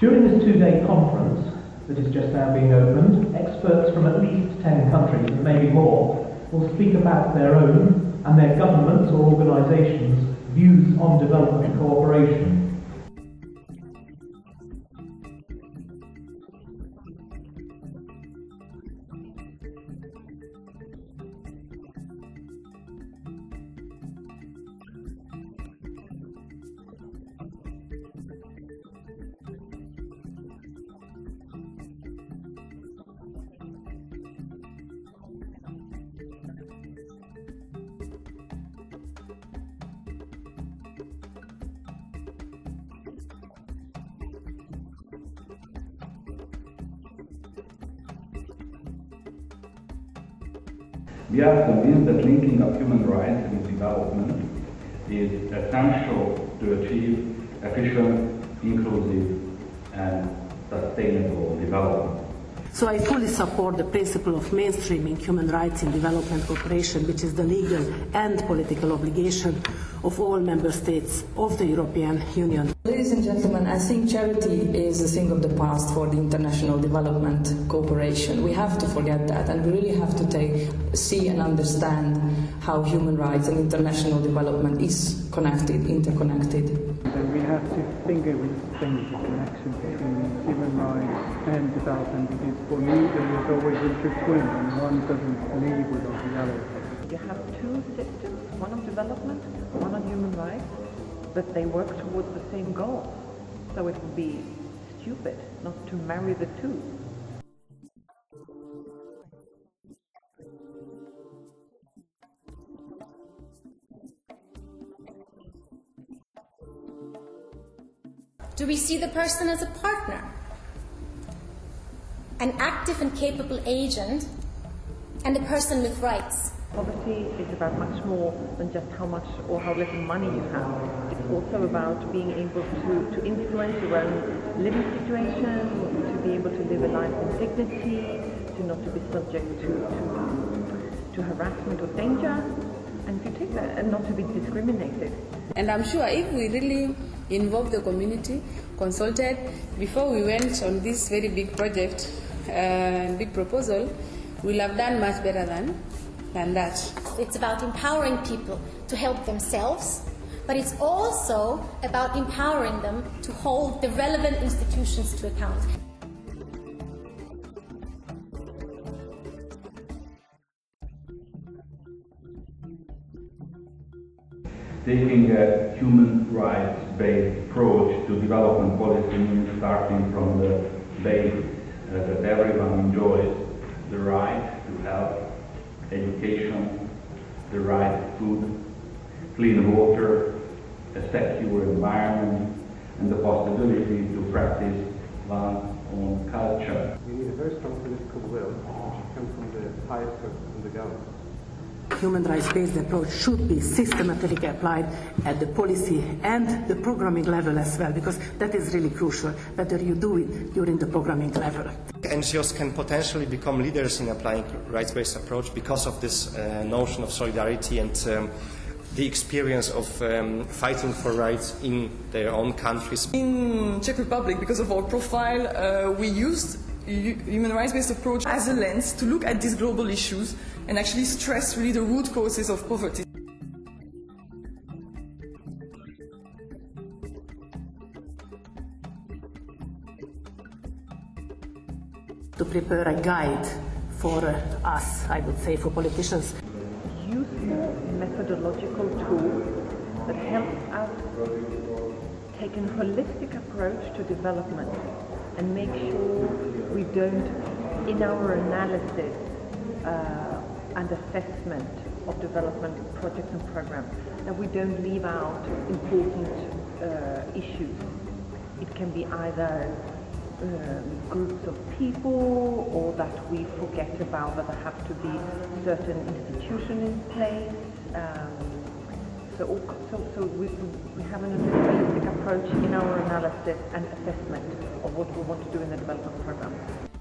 During this two-day conference that is just now being opened, experts from at least 10 countries, and maybe more, will speak about their own and their governments or organisations' views on development cooperation. We are convinced that linking up human rights with development is essential to achieve efficient, inclusive, and sustainable development. So I fully support the principle of mainstreaming human rights in development cooperation, which is the legal and political obligation of all member states of the European Union. Ladies and gentlemen, I think charity is a thing of the past for the international development cooperation. We have to forget that, and we really have to see and understand how human rights and international development is connected, interconnected. We have to think of things, the connection between human rights and development, because for me there is always intertwined and one doesn't leave without the other. You have two systems, one on development, one on human rights, but they work towards the same goal. So it would be stupid not to marry the two. Do we see the person as a partner, an active and capable agent, and a person with rights? Poverty is about much more than just how much or how little money you have. It's also about being able to influence your own living situation, to be able to live a life in dignity, to not to be subject to harassment or danger, and if you take that, and not to be discriminated. And I'm sure if we really involved the community, consulted before we went on this very big project, big proposal, we'll have done much better than that. It's about empowering people to help themselves, but it's also about empowering them to hold the relevant institutions to account. Taking a human rights-based approach to development policy means starting from the base that everyone enjoys the right to health, education, the right to food, clean water, a secure environment, and the possibility to practice one's own culture. We need a very strong political will, which should come from the highest of the government. Human rights-based approach should be systematically applied at the policy and the programming level as well, because that is really crucial, whether you do it during the programming level. NGOs can potentially become leaders in applying rights-based approach because of this notion of solidarity and the experience of fighting for rights in their own countries. In Czech Republic, because of our profile, we used human rights-based approach as a lens to look at these global issues and actually stress really the root causes of poverty. To prepare a guide for us, I would say, for politicians. Useful methodological tool that helps us take a holistic approach to development and make sure we don't, in our analysis and assessment of development projects and programs, that we don't leave out important issues. It can be either groups of people, or that we forget about that there have to be certain institutions in place. So we have an holistic approach in our analysis and assessment of what we want to do in the development program.